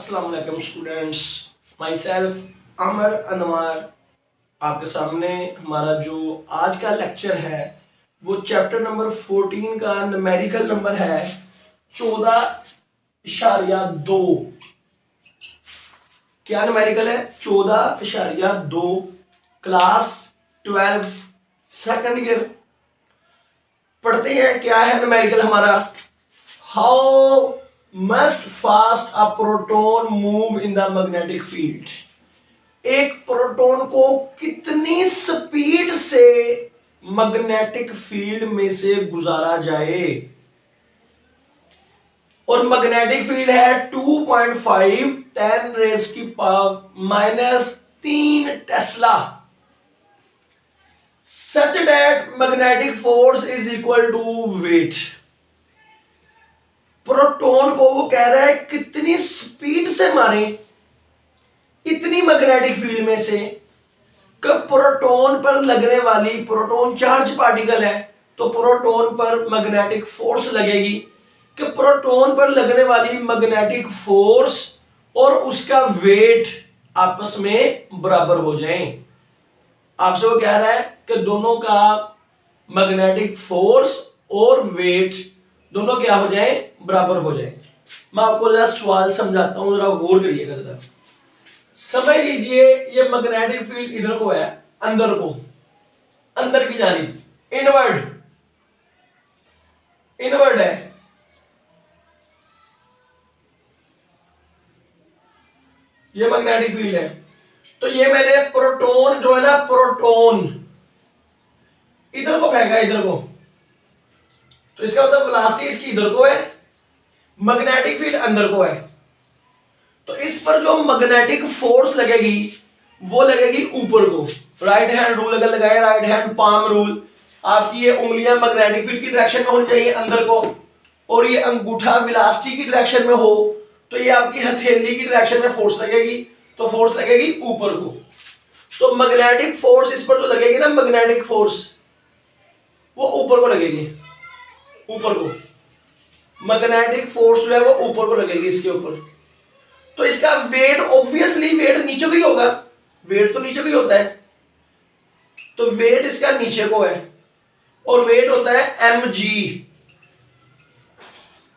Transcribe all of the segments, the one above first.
अस्सलाम वालेकुम students, my self अमर अनवर आपके सामने। हमारा जो आज का लेक्चर है वो चैप्टर नंबर 14 का न्यूमेरिकल नंबर है 14.2। क्या न्यूमेरिकल है? 14.2, क्लास 12 सेकंड ईयर। पढ़ते हैं क्या है न्यूमेरिकल हमारा। How must fast a proton move in the magnetic field. एक प्रोटॉन को कितनी स्पीड से मैग्नेटिक फील्ड में से गुजारा जाए। और मैग्नेटिक फील्ड है 2.5 10⁻³ tesla. Such that magnetic force is equal to weight. Proton को वो कह रहा है कितनी स्पीड से मारे इतनी मैग्नेटिक फील्ड में से कि प्रोटॉन पर लगने वाली, प्रोटॉन चार्ज पार्टिकल है तो प्रोटॉन पर मैग्नेटिक फोर्स लगेगी, कि प्रोटॉन पर लगने वाली मैग्नेटिक फोर्स और उसका वेट आपस में बराबर हो जाएं। आपसे वो कह रहा है कि दोनों का मैग्नेटिक फोर्स और वेट दोनों क्या हो जाए, बराबर हो जाए। मैं आपको जरा सवाल समझाता हूं, जरा गौर करिएगा। जरा समझ लीजिए ये मैग्नेटिक फील्ड इधर को है, अंदर को, अंदर की जानिब, इनवर्ड है। ये मैग्नेटिक फील्ड है। तो ये मैंने प्रोटॉन जो है ना, प्रोटॉन इधर को फेंका, इधर को, तो इसका मतलब वेलोसिटी इसकी इधर को है, मैग्नेटिक फील्ड अंदर को है। तो इस पर जो मैग्नेटिक फोर्स लगेगी वो लगेगी ऊपर को। राइट हैंड रूल अगर लगाए, राइट हैंड पाम रूल, आपकी ये उंगलियां मैग्नेटिक फील्ड की डायरेक्शन में होनी चाहिए अंदर को, और ये अंगूठा वेलोसिटी की डायरेक्शन में हो, तो ये आपकी हथेली की डायरेक्शन में फोर्स लगेगी, तो फोर्स लगेगी ऊपर को। तो मैग्नेटिक फोर्स इस पर जो लगेगी ना, मैग्नेटिक फोर्स वो ऊपर को लगेगी, ऊपर को मैग्नेटिक फोर्स जो है वो ऊपर को लगेगी, इसके ऊपर। तो इसका वेट, ऑब्वियसली वेट नीचे को ही होगा, वेट तो नीचे को ही होता है, तो वेट इसका नीचे को है और वेट होता है mg।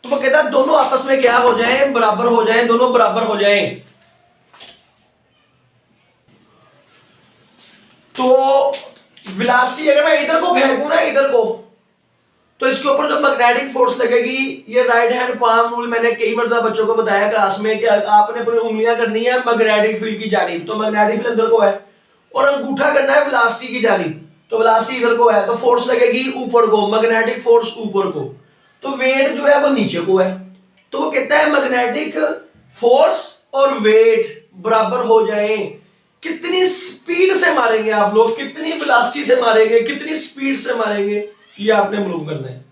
तो वो कहता है दोनों आपस में क्या हो जाएं, बराबर हो जाएं, दोनों बराबर हो जाएं। तो वेलोसिटी अगर मैं इधर को फेंकूं ना, इधर को, तो इसके ऊपर जो मैग्नेटिक फोर्स लगेगी, ये राइट हैंड पाम रूल मैंने कई बार बच्चों को बताया क्लास में कि आपने पूरी उंगलियां करनी है मैग्नेटिक फील्ड की जानिब, तो मैग्नेटिक फील्ड अंदर को है, और अंगूठा करना है वेलोसिटी की जानिब, तो वेलोसिटी इधर को है, तो फोर्स लगेगी ऊपर को, मैग्नेटिक फोर्स ऊपर को, तो वेट जो है वो नीचे को है। तो वो कहता है मैग्नेटिक फोर्स और वेट बराबर हो जाए। कितनी स्पीड से मारेंगे आप लोग, कितनी वेलोसिटी से मारेंगे, कितनी स्पीड से मारेंगे, ये आपने मालूम करना है।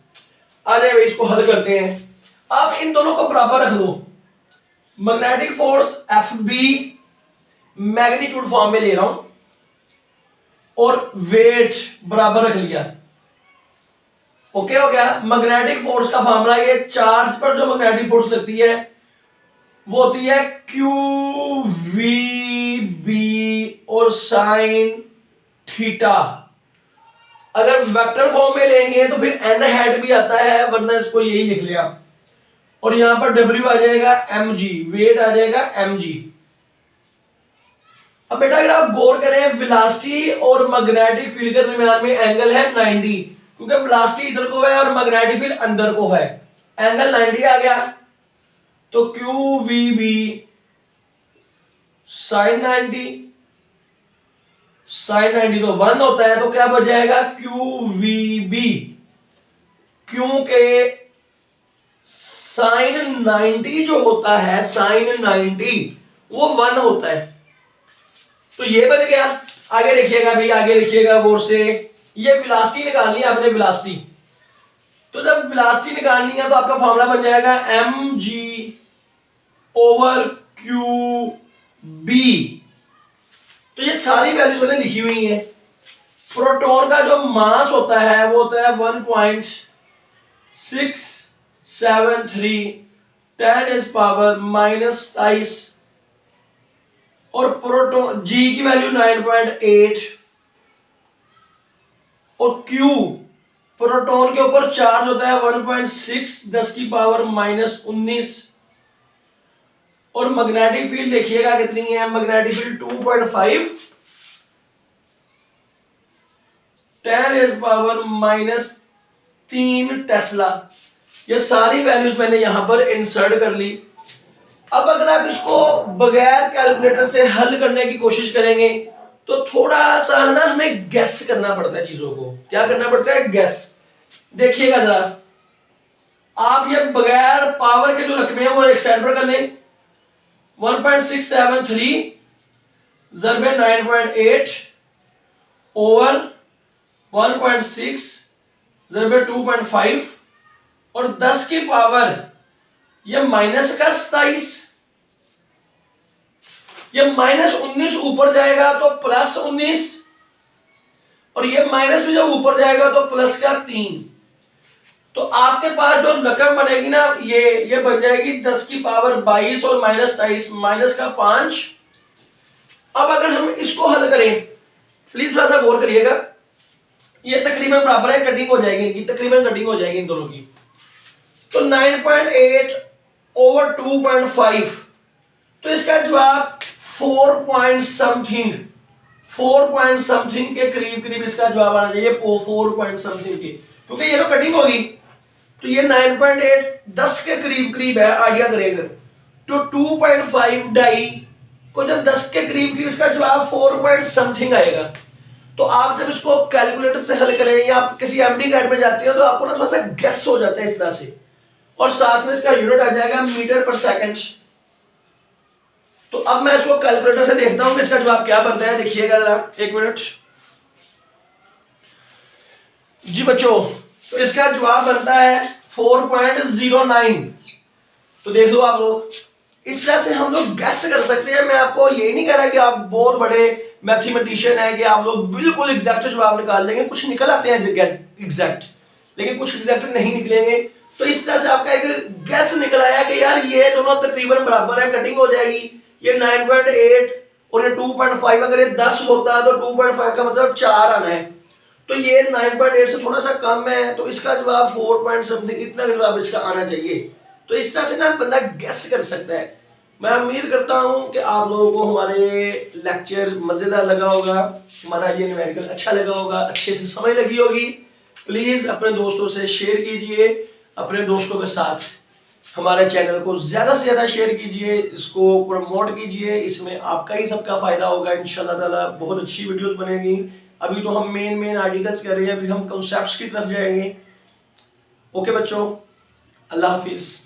आ जाए भाई, इसको हल करते हैं। आप इन दोनों को बराबर रख लो। Magnetic force FB magnitude form में ले रहा हूं और वेट बराबर रख लिया, ओके हो गया। मैग्नेटिक फोर्स का फॉर्मूला, ये चार्ज पर जो मैग्नेटिक फोर्स लगती है वो होती है QVB और साइन थीटा। अगर वेक्टर फॉर्म में लेंगे तो फिर n हैट भी आता है, वरना इसको यही लिख लिया, और यहां पर W आ जाएगा mg, वेट आ जाएगा mg। अब बेटा अगर आप गौर करें, वेलोसिटी और मैग्नेटिक फील्ड के दरमियान में एंगल है 90, क्योंकि वेलोसिटी इधर को है और मैग्नेटिक फील्ड अंदर को है, एंगल 90 आ गया। तो QVB साइन 90, साइन 90 तो 1 होता है, तो क्या बच जाएगा QVB, क्योंकि साइन 90 जो होता है, साइन 90 वो 1 होता है, तो ये बन गया। आगे लिखिएगा भाई, आगे लिखिएगा गौर से। ये वेलोसिटी निकालनी है आपने, वेलोसिटी। तो जब वेलोसिटी निकालनी है तो आपका फॉर्मूला बन जाएगा mg ओवर qb। तो ये सारी वैल्यूज मैंने लिखी हुई है। प्रोटॉन का जो मास होता है वो होता है 1.673 10⁻⁻27 और प्रोटॉन जी की वैल्यू 9.8 और क्यू प्रोटॉन के ऊपर चार्ज होता है 1.6 10⁻⁻19 और मैग्नेटिक फील्ड देखिएगा कितनी है, मैग्नेटिक फील्ड 2.5 10⁻⁻3 टेस्ला। ये सारी वैल्यूज मैंने यहां पर इंसर्ट कर ली। अब अगर आप इसको बगैर कैलकुलेटर से हल करने की कोशिश करेंगे तो थोड़ा सा ना हमें गेस करना पड़ता है चीजों को। क्या करना पड़ता है? गेस। देखिएगा जरा, आप ये बगैर पावर के जो रकमे हैं वो एक साइड पर कर लें। 1.673 ज़रबे 9.8 ओवर 1.6 ज़रबे 2.5 और 10 की पावर ये -27, ये -19 ऊपर जाएगा तो +19 और ये माइनस में जब ऊपर जाएगा तो प्लस का 3। तो आपके पास जो रकम बनेगी ना ये बन जाएगी 10 की पावर 22 और -23 माइनस का 5। अब अगर हम इसको हल करें, प्लीज थोड़ा सा गौर करिएगा, ये तकरीबन बराबर है, कटिंग हो जाएगी इनकी, तकरीबन कटिंग हो जाएगी इन दोनों की। तो 9.8 ओवर 2.5 तो इसका जवाब 4 पॉइंट समथिंग के करीब इसका जवाब आना चाहिए, 4 पॉइंट समथिंग के, क्योंकि ये तो कटिंग होगी। तो ये 9.8 10 के करीब है, आइडिया करेंगे। तो 2.5 डाई को जब 10 के करीब इसका जवाब 4 पॉइंट समथिंग आएगा। तो आप जब इसको कैलकुलेटर से हल करें या आप किसी एमडी गाइड में जाते हो तो आपको ना थोड़ा सा गेस हो जाता है इस तरह से, और साथ में इसका यूनिट आ जाएगा मीटर पर सेकंड। तो अब मैं इसको कैलकुलेटर से देखता हूं कि इसका जवाब क्या बनता है। देखिएगा जरा, एक मिनट जी बच्चों। तो इसका जवाब बनता है 4.09। तो देख लो आप लोग, इस तरह से हम लोग गैस कर सकते हैं। मैं आपको ये नहीं कह रहा कि आप बहुत बड़े मैथमेटिशियन हैं कि आप लोग बिल्कुल एग्जैक्ट जवाब निकाल लेंगे, कुछ निकल आते हैं एग्जैक्ट, लेकिन कुछ एग्जैक्ट नहीं निकलेंगे। तो इस तरह से आपका एक गैस निकल आया कि यार ये दोनों तकरीबन बराबर है, कटिंग हो जाएगी। ये 9.8 और ये 2.5, अगर ये 10 होता है तो 2.5 का मतलब 4 आना है। तो ये 9.8 से थोड़ा सा कम है, तो इसका जवाब 4 पॉइंट समथिंग इतना जवाब इसका आना चाहिए। तो इस तरह से ना बंदा गेस कर सकता है। मैं उम्मीद करता हूं कि आप लोगों को हमारे लेक्चर मजेदार लगा होगा, हमारा ये न्यूमेरिकल अच्छा लगा होगा, अच्छे से समझ लगी होगी। प्लीज अपने दोस्तों से शेयर कीजिए, अपने दोस्तों के साथ हमारे चैनल को ज्यादा से ज्यादा शेयर कीजिए, इसको प्रमोट कीजिए, इसमें आपका ही सबका फायदा होगा इंशाल्लाह ताला। बहुत अच्छी वीडियोस बनेगी। अभी तो हम मेन आर्टिकल्स कर रहे हैं, अभी हम कॉन्सेप्ट्स की तरफ जाएंगे। ओके बच्चों, अल्लाह हाफिज।